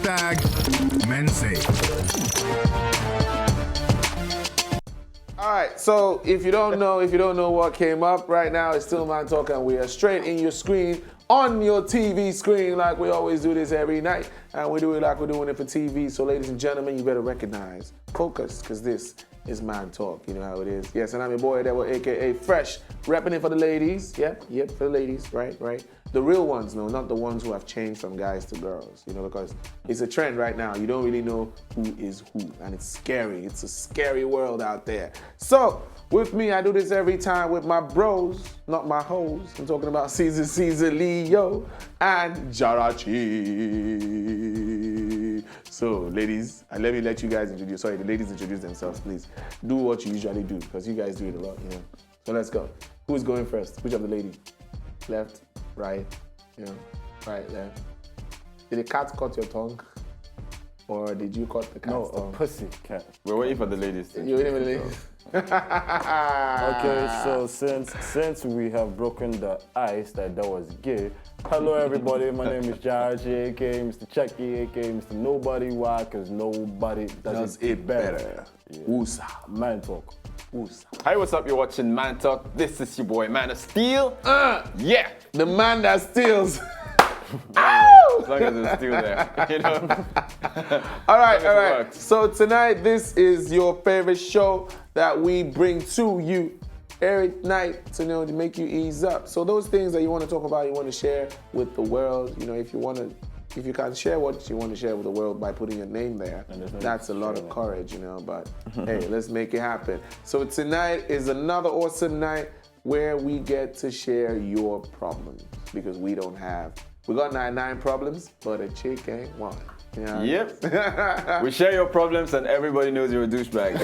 #Mensae. All right, so if you don't know what came up right now, it's still Man Talk, and we are straight in your screen, on your TV screen, like we always do this every night, and we do it like we're doing it for TV. So ladies and gentlemen, you better recognize, focus, because this is Man Talk. You know how it is. Yes, and I'm your boy, that was AKA Fresh, repping it for the ladies. Yep, for the ladies, right. The real ones, no, not the ones who have changed from guys to girls, because it's a trend right now. You don't really know who is who, and it's scary. It's a scary world out there. So, with me, I do this every time with my bros, not my hoes. I'm talking about Caesar Leo and Jarachi. So, ladies, let me let you guys introduce. Sorry, the ladies introduce themselves, please. Do what you usually do, because you guys do it a lot, So let's go. Who's going first? Which of the ladies? Left? Right, right, left. Did the cat cut your tongue? Or did you cut the cat's tongue? No, a pussy cat. We're waiting for the ladies. You're waiting for the ladies? Okay, so since we have broken the ice that was gay, hello everybody, my name is Jarachi, aka Mr. Chucky, aka Mr. Nobody. Why? Because nobody does it better. Yeah. Woosa. Man Talk. Woosa. Hi, what's up? You're watching Man Talk. This is your boy, Man of Steel. Yeah. The man that steals. As long as it's still there, All right. So tonight, this is your favorite show that we bring to you every night to make you ease up. So those things that you want to talk about, you want to share with the world. If you can share what you want to share with the world by putting your name there, that's a lot of courage, But hey, let's make it happen. So tonight is another awesome night where we get to share your problems, because we don't have. We got 99 problems, but a chick ain't one. Yep. We share your problems and everybody knows you're a douchebag.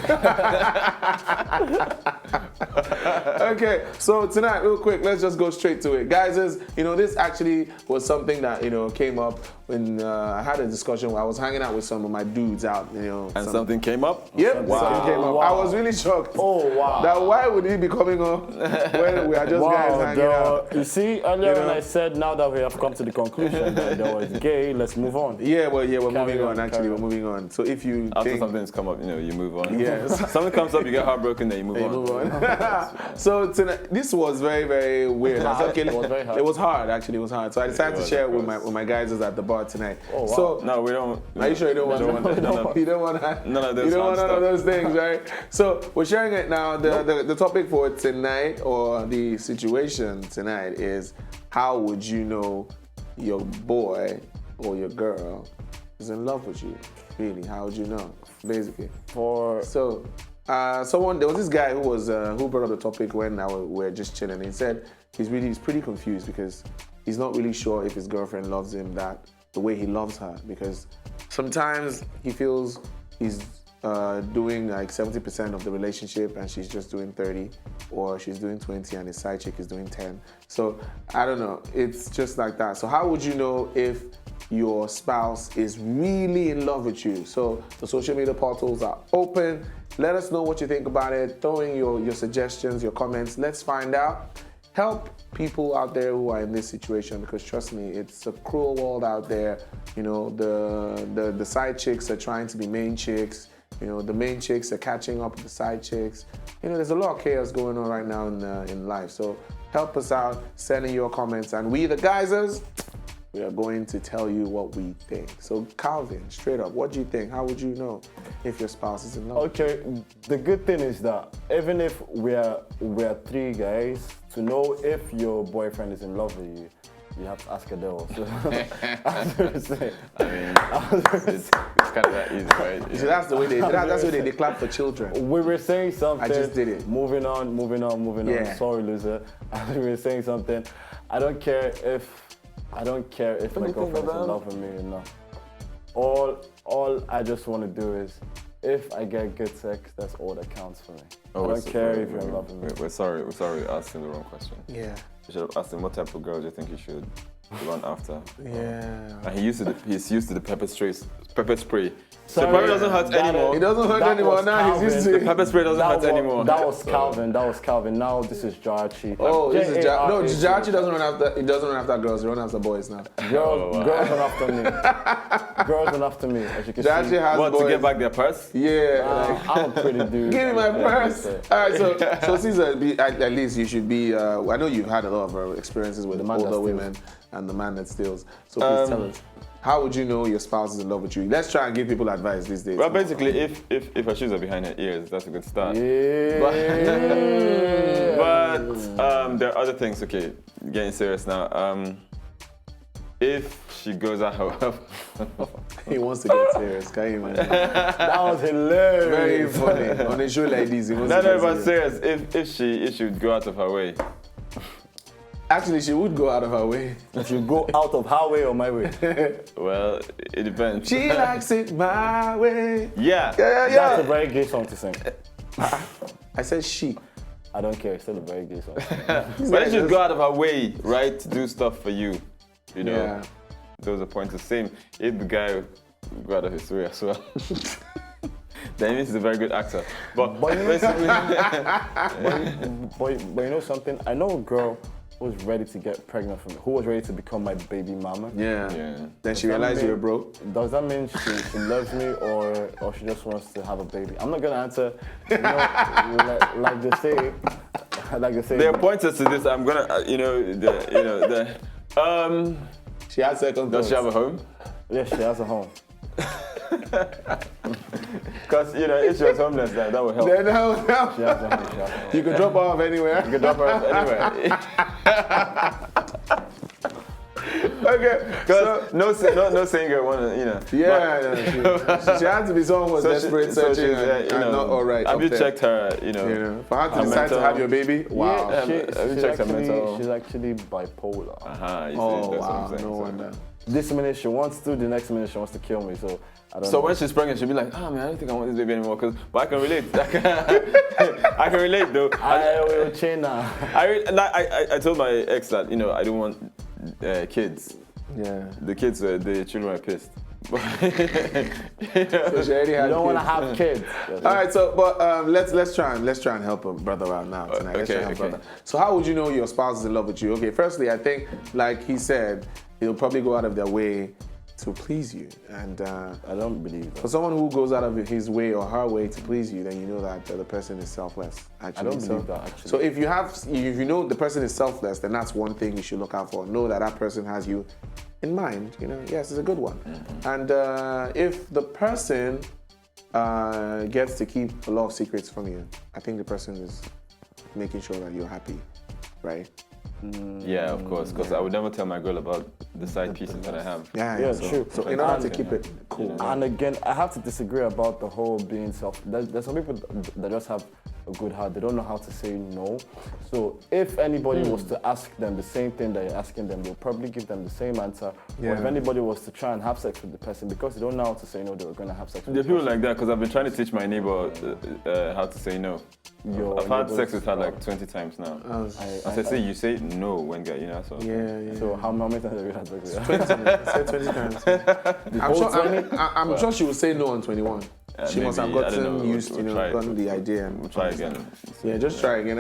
Okay, so tonight, real quick, let's just go straight to it. Guys, this actually was something that, came up when I had a discussion where I was hanging out with some of my dudes out, And something came up? Yep, something came up. Wow. I was really shocked. Oh, wow. That why would he be coming up when we are just guys hanging out? You see, earlier when I said now that we have come to the conclusion that there was gay, let's move on. We're moving on. Actually, we're moving on. So if you After something's come up, you move on. Yes. Something comes up, you get heartbroken, then you move on. So tonight, this was very, very weird. It was very hard. It was hard, actually. It was hard. So I decided to share it with my guys at the bar tonight. Oh, wow. So No, we don't. are you sure you don't want that? You don't want that? None of those You don't want fun none of stuff. those things, right? So we're sharing it now. The topic for tonight, or the situation tonight, is how would you know your boy or your girl is in love with you? Really, how would you know? Basically. There was this guy who brought up the topic when we were just chilling. He said he's pretty confused because he's not really sure if his girlfriend loves him the way he loves her, because sometimes he feels he's doing like 70% of the relationship and she's just doing 30, or she's doing 20 and his side chick is doing 10. So I don't know, it's just like that. So how would you know if your spouse is really in love with you? So the social media portals are open. Let us know what you think about it. Throw in your suggestions, your comments. Let's find out. Help people out there who are in this situation, because trust me, it's a cruel world out there. The side chicks are trying to be main chicks. The main chicks are catching up with the side chicks. There's a lot of chaos going on right now in life. So help us out, send in your comments, and we the guysers, we are going to tell you what we think. So Calvin, straight up, what do you think? How would you know if your spouse is in love? Okay, the good thing is that even if we're three guys, to know if your boyfriend is in love with you, you have to ask Adele. So, It's kind of that easy, right? Yeah. So that's the way they clap for children. We were saying something. I just did it. Moving on. Yeah. Sorry, loser. We were saying something. I don't care if my girlfriend is in love with me or not. All I just want to do is, if I get good sex, that's all that counts for me. I don't care if you're in love with me. We're sorry asking the wrong question. Yeah. You should have asked him what type of girl do you think he should run after. Yeah. And he's used to the pepper spray. So Sorry, it probably doesn't hurt anymore. It doesn't hurt anymore now. He's used to The it. pepper spray doesn't hurt anymore. That was Calvin. That was Calvin. Now this is Jarachi. Oh, this is no. Jarachi Jarachi doesn't run after. He doesn't run after girls. He runs after boys now. Girls run after me. Girls run after me. As you can Jarachi see. has What, boys. to get back their purse? Yeah. I'm a pretty dude. Give me my purse. All right, so Caesar, at least you should be. I know you've had a lot of experiences with The man that older steals. women and the man that steals. So please tell us, how would you know your spouse is in love with you? Let's try and give people advice these days. Well, basically, if her shoes are behind her ears, that's a good start. Yeah. But there are other things. Okay, getting serious now. If she goes out, however, He wants to get serious. Can you imagine? That was hilarious. Very funny. On a show like this, he wants no, to get but serious. serious. If she would go out of her way, Actually, she would go out of her way. If you go out of her way or my way. well, it depends. She likes it my way. Yeah. That's a very gay song to sing. I said she. I don't care. It's still a very gay song. But if she would go out of her way, right, to do stuff for you, you know, Yeah. those are points the same. If the guy would go out of his way as well, then it means he's a very good actor. But But you know- basically, but you know something? I know a girl who was ready to get pregnant from me, who was ready to become my baby mama. Yeah. Yeah. Then she Does that realized you mean- were broke. Does that mean she loves me or she just wants to have a baby? I'm not gonna answer. You know, like they say, there are pointers to this. I'm gonna, She had second does she have a home? Yes, she has a home. Because if she was homeless, that would help. Then now, She has a home. She has a home. you could drop her off anywhere. You can drop her off anywhere. Okay. Because no singer wanna, Yeah, she had to be someone who was So desperate, she's, searching, and not all right. Have up you there. checked her, For her to her decide to mental- have your baby? Wow. Yeah, Have you she's checked her mental? actually bipolar. You see, Oh, that's what I'm wow. saying, No so. wonder. This minute she wants to, the next minute she wants to kill me. So I don't So know. when she's pregnant, she'll be like, man, I don't think I want this baby anymore. But I can relate. I can relate though. I will change now. I told my ex that I don't want kids. Yeah. The children were pissed. So she already had You don't want to kids. have kids. All right, so but let's try and help a brother out now tonight. Let's try and help okay. brother. So how would you know your spouse is in love with you? Okay, firstly, I think like he said, he'll probably go out of their way to please you, and I don't believe for that. someone who goes out of his way or her way to please you, then you know that the person is selfless. Actually, I don't believe that, actually. So if you know the person is selfless, then that's one thing you should look out for. Know that person has you in mind. Yes, it's a good one. Mm-hmm. And if the person gets to keep a lot of secrets from you, I think the person is making sure that you're happy, right? Yeah, of course. Because I would never tell my girl about the side pieces that I have. Yeah, Yeah, true. So in order And- to keep it cool. And again, I have to disagree about the whole being self. There's some people that just have a good heart. They don't know how to say no. So if anybody was to ask them the same thing that you're asking them, they'll probably give them the same answer. Or if Yeah. anybody was to try and have sex with the person, because they don't know how to say no, they were going to have sex with There are the people person. like that because I've been trying to teach my neighbor how to say no. Your I've had neighbors- sex with her like 20 times now. I said, you say no when so. Yeah. So how many times have you had sex with her? 20, say 20 times. I'm sure she will say no on 21. She must have maybe, I don't gotten know, used, we'll try it. gotten the idea. We'll try again. Yeah, just try again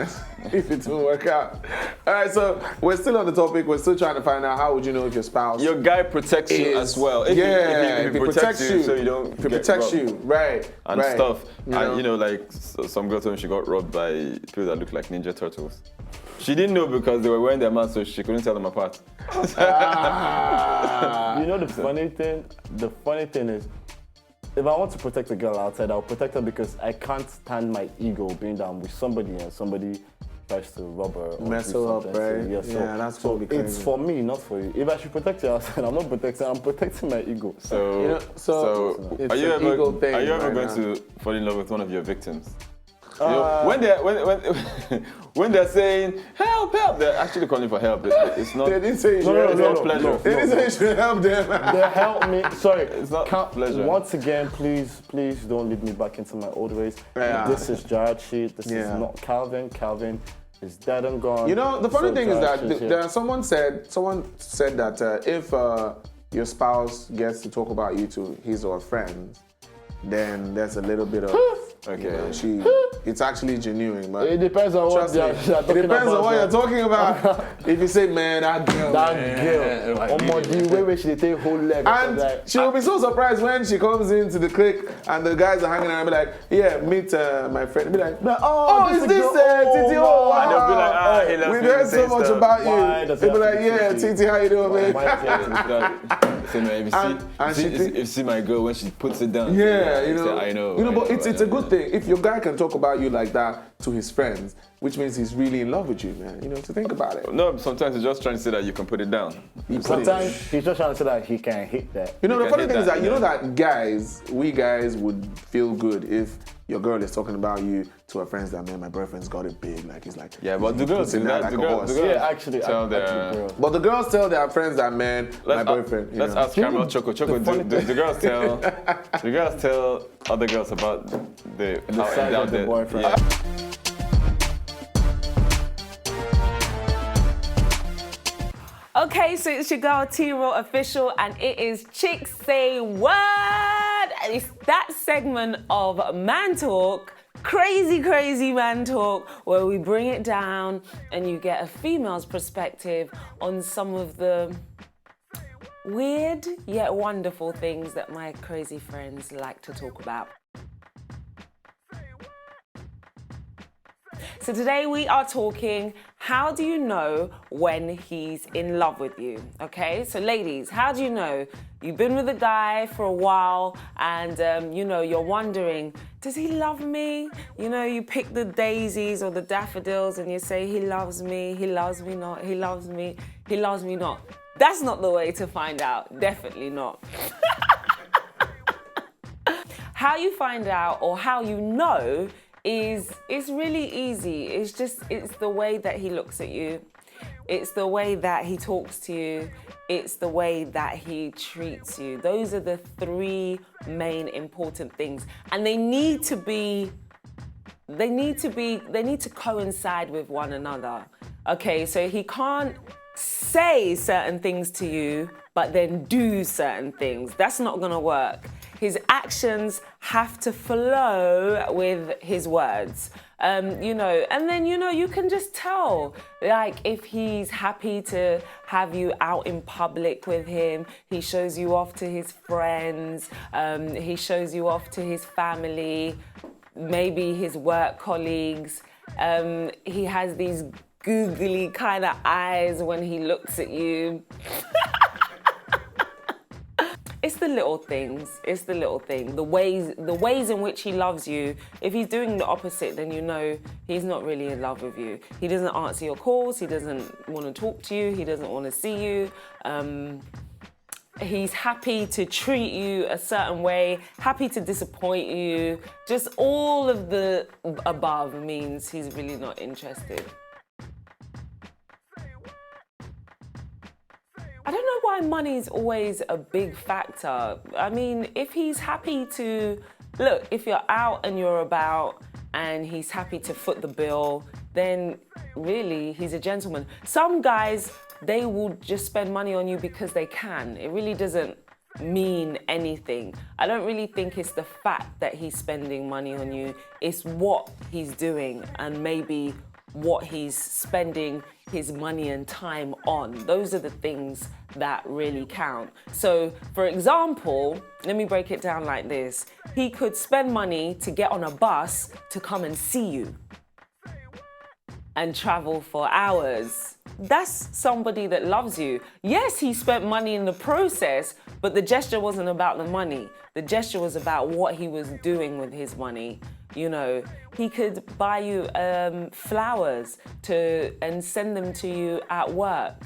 if it will work out. All right, so we're still on the topic. We're still trying to find out how would you know if your spouse Your guy protects you is- as well. If he protects you, so you don't If he get protects robbed you, right? and right. stuff. You know? And some girl told me she got robbed by people that look like Ninja Turtles. She didn't know because they were wearing their masks, so she couldn't tell them apart. You know the funny thing? The funny thing is, if I want to protect a girl outside, I'll protect her because I can't stand my ego being down with somebody and somebody tries to rob her or Mess do her up, something. right? So, Yeah, that's so totally it's crazy. for me, not for you. If I should protect you outside, I'm not protecting. I'm protecting my ego. So, it's are you an ego ever thing going right now. to fall in love with one of your victims? When they're saying help, they're actually calling for help. It's not. They didn't say you should No, help no, them. no, pleasure. no. They didn't say you should help them. They help me. Sorry, It's not pleasure. Once again, please don't lead me back into my old ways. Yeah. This is Jarachi. This Yeah. is not Calvin. Calvin It's dead and gone. You know, the funny thing is that someone said that if your spouse gets to talk about you to his or her friends, then there's a little bit of it's actually genuine, but it depends on what it depends on what you're talking about. If you say, man, that girl, where she take whole leg, and she will be so surprised when she comes into the clique and the guys are hanging around and be like, yeah, meet my friend. Be like, oh, is this Titi? Oh, wow. And they'll be like, we heard so much about you. They'll be like, yeah, Titi, how you doing, man? If you see my girl when she puts it down, I know. But it's a good thing if your guy can talk about you like that to his friends, which means he's really in love with you, man. To think about it. No, sometimes he's just trying to say that you can put it down. Sometimes he's just trying to say that he can hit that. The funny thing is that that we guys would feel good if your girl is talking about you to her friends that, man, my boyfriend's got it big. Like, he's like, yeah, but the girls do that. Like the girls actually tell their... But the girls tell their friends that, man, my boyfriend. Let's ask Cameron Choco. The girls tell other girls about the size of the boyfriend. Yeah. Okay, so it's your girl T-Raw Official, and it is Chicks Say What? It's that segment of Man Talk, crazy man talk, where we bring it down and you get a female's perspective on some of the weird yet wonderful things that my crazy friends like to talk about. So today we are talking, how do you know when he's in love with you? Okay, so ladies, how do you know? You've been with a guy for a while and you're wondering, does he love me? You pick the daisies or the daffodils and you say, he loves me not, he loves me not. That's not the way to find out, definitely not. How you find out or how you know is really easy. It's the way that he looks at you. It's the way that he talks to you. It's the way that he treats you. Those are the three main important things. And they need to coincide with one another. Okay, so he can't say certain things to you, but then do certain things. That's not gonna work. His actions have to flow with his words, and then, you can just tell, like, if he's happy to have you out in public with him, he shows you off to his friends, he shows you off to his family, maybe his work colleagues, he has these googly kind of eyes when he looks at you. It's the little things. It's the little thing. The ways in which he loves you. If he's doing the opposite, then he's not really in love with you. He doesn't answer your calls. He doesn't want to talk to you. He doesn't want to see you. He's happy to treat you a certain way, happy to disappoint you. Just all of the above means he's really not interested. I don't know why money is always a big factor. I mean, if he's happy to, look, if you're out and you're about and he's happy to foot the bill, then really he's a gentleman. Some guys, they will just spend money on you because they can. It really doesn't mean anything. I don't really think it's the fact that he's spending money on you. It's what he's doing and maybe what he's spending his money and time on. Those are the things that really count. So, for example, let me break it down like this. He could spend money to get on a bus to come and see you and travel for hours. That's somebody that loves you. Yes, he spent money in the process, but the gesture wasn't about the money. The gesture was about what he was doing with his money. He could buy you flowers and send them to you at work.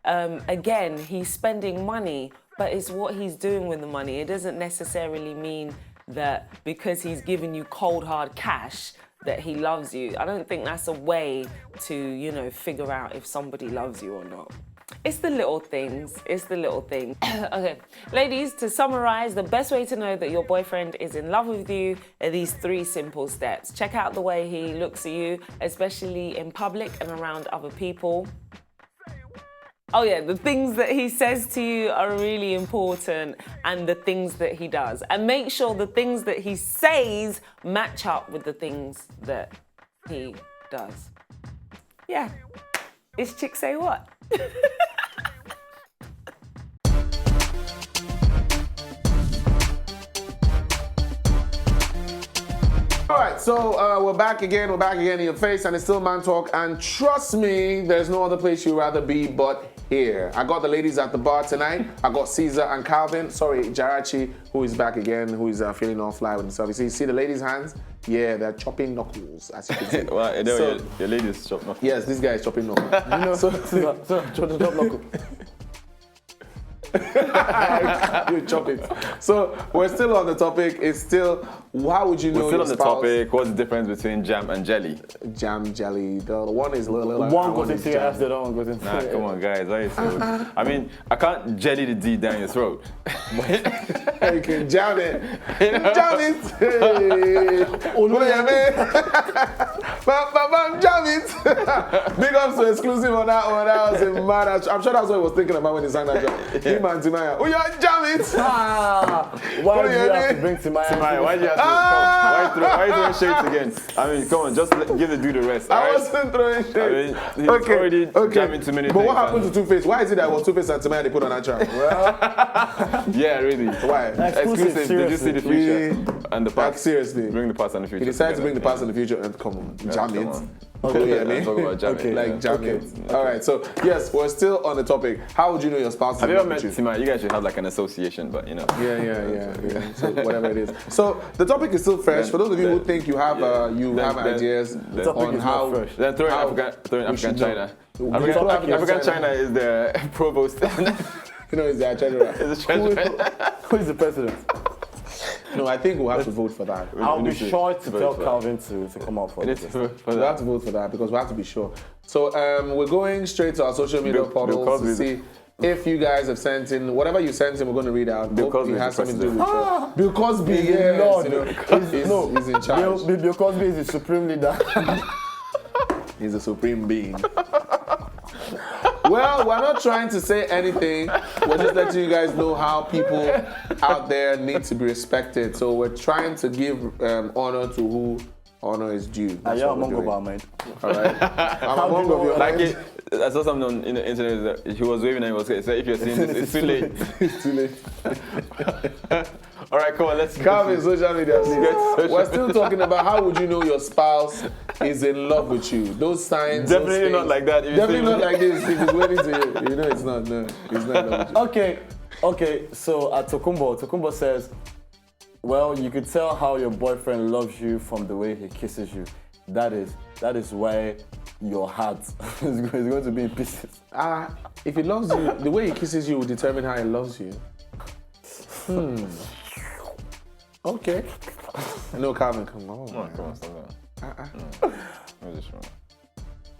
Again, he's spending money, but it's what he's doing with the money. It doesn't necessarily mean that because he's giving you cold hard cash that he loves you. I don't think that's a way to, figure out if somebody loves you or not. It's the little things. It's the little things. Okay, ladies, to summarize, the best way to know that your boyfriend is in love with you are these 3 simple steps. Check out the way he looks at you, especially in public and around other people. Oh yeah, the things that he says to you are really important, and the things that he does. And make sure the things that he says match up with the things that he does. Yeah, it's Chick Say What? All right, so we're back again in your face, and it's still Man Talk. And trust me, there's no other place you'd rather be but here. I got the ladies at the bar tonight. I got Caesar and Calvin. Sorry, Jarachi, who is back again, who is feeling all fly with himself. You see the ladies' hands? Yeah, they're chopping knuckles, as you can see. Well, you know, your ladies chop knuckles. Yes, this guy is chopping knuckles. You know, chop knuckle. You chop it. So we're still on the topic. It's still, how would you know We're still your on the spouse? topic. What's the difference between jam and jelly? Jam, jelly. The one is little. One goes into your ass, the other one goes into Nah, come on, guys. Why are you so... I mean, I can't jelly the D down your throat. You can jam it. Jam it. Hey. Oh, no, yeah, man. Bam, jam it. Big ups to exclusive on that one. That was a mad. I'm sure that's what he was thinking about when he sang that track. Him and Timaya. Oh, yeah, jam it. Why do you have to bring Timaya? Why do you have to why you throwing shades again? I mean, come on, just give the dude a rest. I right? wasn't throwing shade. I mean, he's already jamming too many But things. what happened to Two-Face? Why is it that it was Two-Face and Timaya they put on that track? Well, yeah, really. why? Exclusive. Did you see the future and the Like, past? seriously. Bring the past and the future. He decided to bring the together. past and the future and come on, jam come it. on. Okay, you know what I Let's talk mean? about jamming. Okay. Like jam it. All right, so yes, we're still on the topic. How would you know your spouse is Have in you love ever met with you? Tima? You guys should have like an association, but you know. Yeah. So whatever it is. So the topic is still fresh. For those of you who think you have ideas The topic on is how not fresh. Then throwing how African should China. know. African China is the provost. You know, is the treasurer. Is the treasurer. Who is the president? No, I think we'll have to vote for that. I'll be need to sure to vote tell for that. Calvin to come out for It this. is for We'll have to vote for that because we have to be sure. So we're going straight to our social media Bill portals to Cosby. see if you guys have sent in whatever you sent in. We're going to read out. Bill Hope Cosby it is has the something to do with president. Bill Cosby. Yes, Lord. you know, he's in charge. Bill Cosby is the supreme leader. He's a supreme being. Well, we're not trying to say anything. We're just letting you guys know how people out there need to be respected. So we're trying to give honor to who honor is due. That's Yeah, what we're Mongo doing. Bar, man. All right. I'm among of your Like I saw something on the internet. That he was waving and he was saying, "If you're seeing this, it's too late." It's too late. All right, come on, let's Calvin, social media. social We're still talking about how would you know your spouse is in love with you. Those signs. those Definitely not things. like that. If you Definitely see not me. like this. If he's waiting to you, you know it's not. No, he's not in love with you. Okay, so at Tokumbo says, well, you could tell how your boyfriend loves you from the way he kisses you. That is why your heart is going to be in pieces. If he loves you, the way he kisses you will determine how he loves you. Okay. No, Calvin, come on. Come on, stop that. No, just wrong.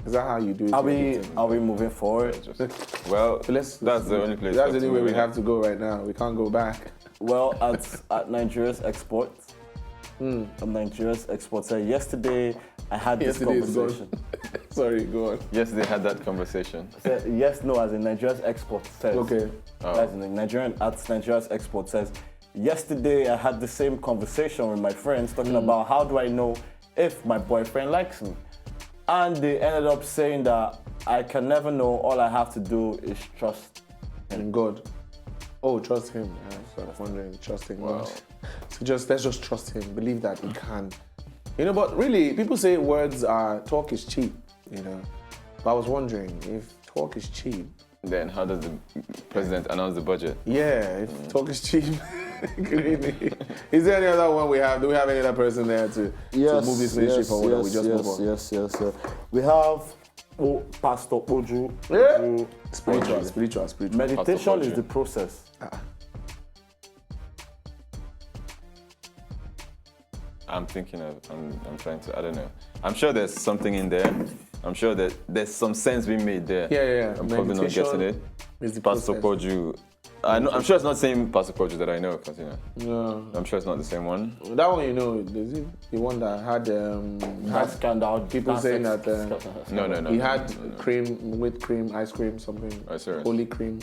Is that how you do it? Are we moving forward? Well, That's the only place. That's the only way we have to go right now. We can't go back. Well, at Nigeria's export, said yesterday I had this Yesterday is gone. conversation. Sorry, go on. Yes, they had that conversation. Said, as in Nigeria's export says. Okay. As in Nigeria's export says, yesterday I had the same conversation with my friends talking about how do I know if my boyfriend likes me. And they ended up saying that I can never know, all I have to do is trust. And God. Oh, trust him. So I was wondering, trusting God. So let's just trust him. Believe that he can. You know, but really, people say talk is cheap, you know. But I was wondering, if talk is cheap, Then how does the president announce the budget? yeah, if talk is cheap, really. Is there any other one we have? Do we have any other person there to move this ministry forward? Or we just move on? Yes. We have Pastor Oju. Yeah. Spiritual. Meditation Pastor is Oju. the process. I'm thinking of, I'm trying to, I don't know. I'm sure there's something in there. I'm sure that there's some sense being made there. Yeah. I'm probably not getting it. Is the Pastor process. Koju. I'm sure it's not the same Pastor Koju that I know, because No. I'm sure it's not the same one. That one, is it the one that had That scandal. people that saying sex that scandal. No. he had cream, whipped cream, ice cream, something. Serious? Holy cream.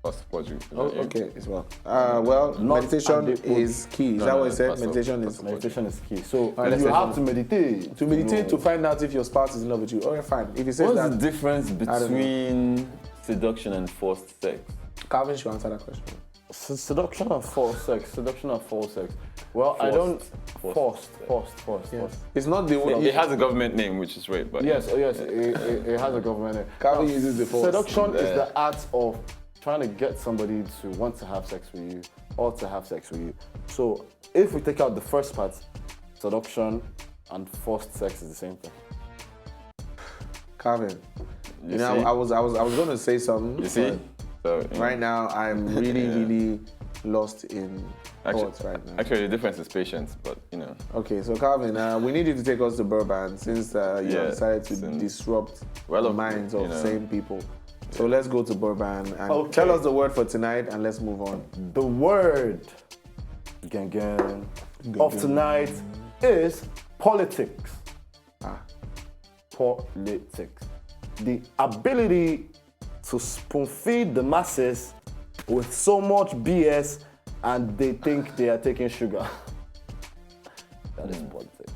Pastor Koju. Oh, okay, as well. Meditation is key. Is that what I said? Pastor- Meditation is Meditation is key. So let's you say have to meditate. to meditate to find out if your spouse is in love with you. Okay, fine. If he says What's the that, difference don't know. between seduction and forced sex? Calvin should answer that question. Seduction and false sex. Seduction and false sex. Well, I don't. Forced. It's not the one. It has a government name, which is right, but Yes, it has a government name. Calvin uses the force. Seduction is the art of trying to get somebody to want to have sex with you or to have sex with you. So if we take out the first part, seduction and forced sex is the same thing. Calvin. You You know, see? I was going to say something. You see? but So, Right now, I'm really lost in Actually, thoughts right now. actually, the difference is patience, but Okay, so Calvin, we need you to take us to Burbank since you have decided to since- disrupt Well, the minds of same people. So let's go to Burbank and Okay. tell us the word for tonight and let's move on. The word of tonight is politics. Politics. The ability to spoon feed the masses with so much BS and they think they are taking sugar. That is politics.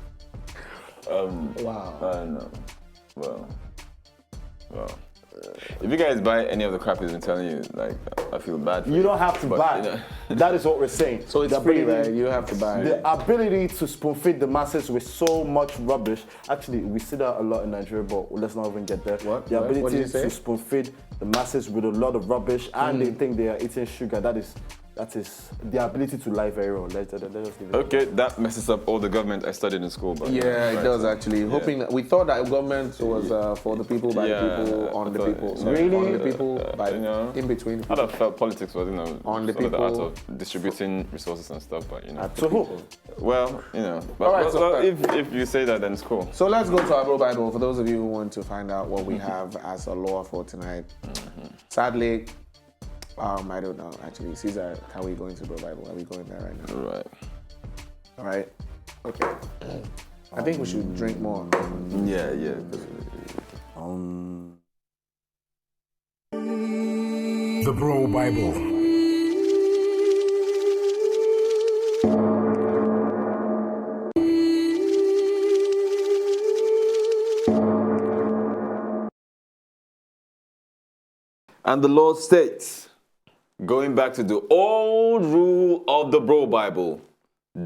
Wow. I don't know. Well. If you guys buy any of the crap he's been telling you, like, I feel bad for you. You don't have to But, buy. That is what we're saying. So it's The free, ability- right? You have to buy. The ability to spoon feed the masses with so much rubbish. Actually, we see that a lot in Nigeria, but let's not even get there. What? The What did ability you say? to spoon feed the masses with a lot of rubbish and they think they are eating sugar. That is the ability to lie very well. Let us give it. Okay, that messes up all the government I studied in school. But Yeah, it right, does so- actually. Hoping that we thought that government was for the people, by the people, on the I thought- people. Really? On the people, by in between. I'd have felt politics was, On the sort of the art people. of distributing resources and stuff, but So who? well, but All right, so- if you say that, then it's cool. So let's go to our Bible for those of you who want to find out what we have as a law for tonight. Sadly, I don't know actually. Caesar, can we go into the Bible? Are we going there right now? Right. All right. Okay. I think we should drink more. Yeah. The Bro Bible. And the Lord states, going back to the old rule of the Bro Bible,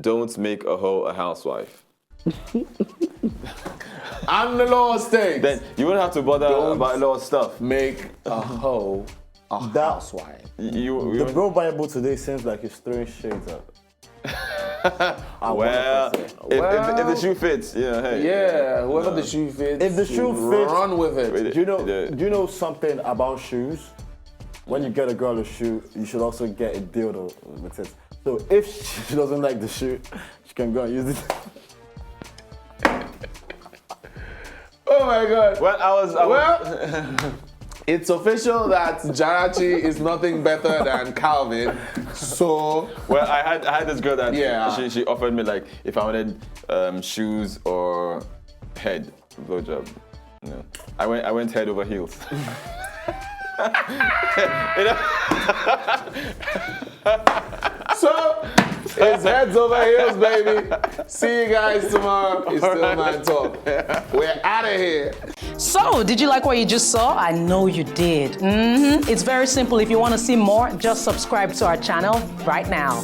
don't make a hoe a housewife. And the Lord states, Then you wouldn't have to bother about a lot of stuff. make a hoe a housewife. You The Bro Bible today seems like it's throwing shades at. well, if the shoe fits, hey. Yeah, whoever the shoe fits, If the shoe fits, run with it. Do you know something about shoes? When you get a girl a shoe, you should also get a dildo with it. So if she doesn't like the shoe, she can go and use it. Oh my God. Well, I was It's official that Jarachi is nothing better than Calvin. So well, I had this girl that Yeah. she offered me, like, if I wanted shoes or head blowjob. I went head over heels. So it's heads over heels, baby. See you guys tomorrow. It's Still Man Talk. We're out of here. So, did you like what you just saw? I know you did. It's very simple. If you want to see more, just subscribe to our channel right now.